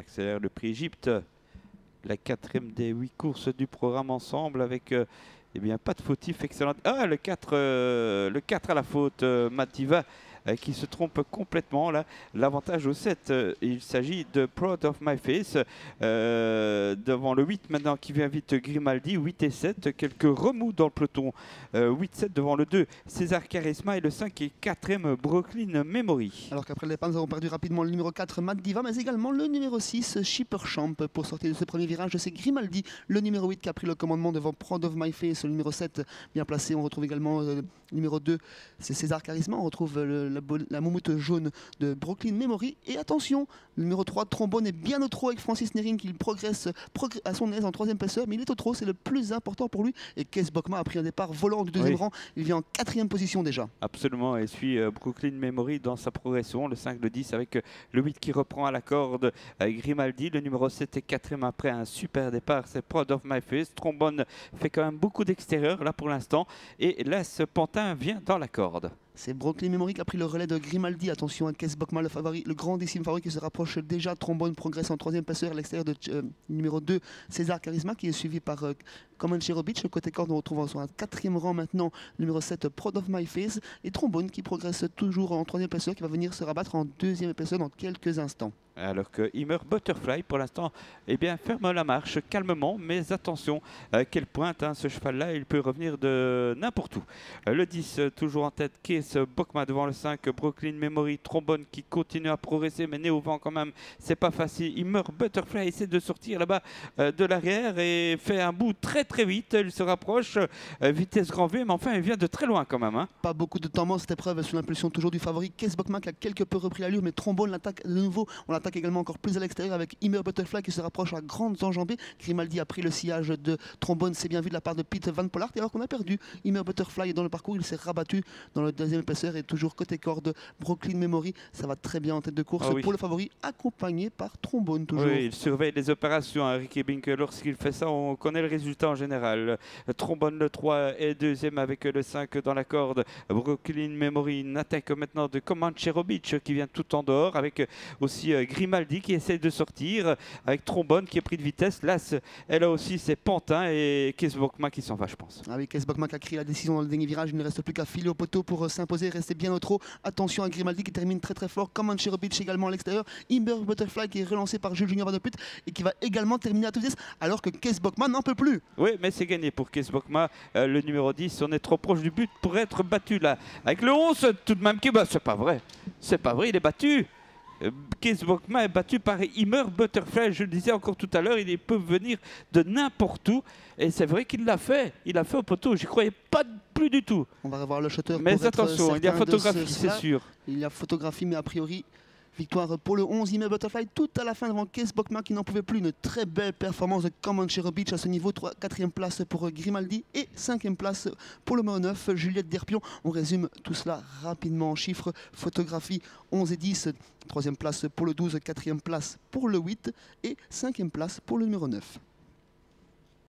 accélère le prix Égypte. La 4e des 8 courses du programme ensemble avec eh bien, pas de fautif, excellent. Ah, le 4 à la faute, Mativa. Qui se trompe complètement là. L'avantage au 7, il s'agit de Proud of My Face devant le 8 maintenant qui vient vite Grimaldi, 8 et 7, quelques remous dans le peloton, 8-7 devant le 2 César Charisma et le 5 et 4e Brooklyn Memory. Alors qu'après le départ nous avons perdu rapidement le numéro 4 Mad Diva mais également le numéro 6 Shipper Champ pour sortir de ce premier virage. C'est Grimaldi, le numéro 8 qui a pris le commandement devant Proud of My Face, le numéro 7 bien placé. On retrouve également le numéro 2 c'est César Charisma, on retrouve la moumoute jaune de Brooklyn Memory. Et attention, le numéro 3, Trombone, est bien au trot avec Francis Nering qui progresse à son aise en 3e passeur, mais il est au trot, c'est le plus important pour lui. Et Kees Bokma a pris un départ volant du 2e rang, il vient en 4e position déjà. Absolument, et suit Brooklyn Memory dans sa progression, le 5, le 10 avec le 8 qui reprend à la corde Grimaldi, le numéro 7 est 4e après un super départ, c'est Proud of My Face. Trombone fait quand même beaucoup d'extérieur là pour l'instant, et là ce Pantin vient dans la corde. C'est Brooklyn Memory qui a pris le relais de Grimaldi. Attention à Kees Bokma, le favori, le grandissime favori qui se rapproche déjà. Trombone progresse en 3e passeur à l'extérieur de numéro 2, César Charisma, qui est suivi par Comanchero Beach. Côté corde, on retrouve sur un 4e rang maintenant, numéro 7, Proud of My Face. Et Trombone qui progresse toujours en 3e passeur, qui va venir se rabattre en 2e passeur dans quelques instants. Alors que Immer Butterfly, pour l'instant, eh bien, ferme la marche calmement, mais attention, quelle pointe, hein, ce cheval-là, il peut revenir de n'importe où. Le 10, toujours en tête, Kees Bokma devant le 5, Brooklyn Memory, Trombone qui continue à progresser, mais né au vent quand même, c'est pas facile. Immer Butterfly essaie de sortir là-bas de l'arrière et fait un bout très très vite, il se rapproche, vitesse grand V, mais enfin, il vient de très loin quand même. Hein. Pas beaucoup de temps mort cette épreuve sous l'impulsion toujours du favori Kees Bokma qui a quelque peu repris l'allure, mais Trombone l'attaque de nouveau, on l'attaque également encore plus à l'extérieur avec Immer Butterfly qui se rapproche à grandes enjambées. Grimaldi a pris le sillage de Trombone, c'est bien vu de la part de Pete Van Pollard. Et alors qu'on a perdu Immer Butterfly dans le parcours, il s'est rabattu dans le 2e épaisseur et toujours côté corde Brooklyn Memory. Ça va très bien en tête de course pour le favori, accompagné par Trombone toujours. Oui, il surveille les opérations, hein, Ricky Bink. Lorsqu'il fait ça, on connaît le résultat en général. Trombone le 3 est 2e avec le 5 dans la corde. Brooklyn Memory, une attaque maintenant de Comanchero Beach qui vient tout en dehors avec aussi Grimaldi qui essaie de sortir avec Trombone qui a pris de vitesse. Là, elle a aussi ses pantins et Kees Bokma qui s'en va, je pense. Ah oui, Kees Bokma qui a crié la décision dans le dernier virage. Il ne reste plus qu'à filer au poteau pour s'imposer, rester bien au trot. Attention à Grimaldi qui termine très très fort. Comanchero Beach également à l'extérieur. Immer Butterfly qui est relancé par Jules Junior Van de Put et qui va également terminer à toute vitesse alors que Kees Bokma n'en peut plus. Oui, mais c'est gagné pour Kees Bokma. Le numéro 10, on est trop proche du but pour être battu là. Avec le 11, tout de même qui bat. C'est pas vrai. C'est pas vrai, il est battu. Kees Bokma est battu par Immer Butterfly. Je le disais encore tout à l'heure, il peut venir de n'importe où. Et c'est vrai qu'il l'a fait. Il l'a fait au poteau. J'y croyais pas plus du tout. On va revoir le shutter. Mais attention, il y a photographie, c'est sûr. Il y a photographie, mais a priori, victoire pour le 11, Immer Butterfly, tout à la fin devant Kees Bokma qui n'en pouvait plus. Une très belle performance de Comanchero Beach à ce niveau. 4e place pour Grimaldi et 5e place pour le numéro 9, Juliette Derpion. On résume tout cela rapidement en chiffres. Photographie 11 et 10, 3e place pour le 12, 4e place pour le 8 et 5e place pour le numéro 9.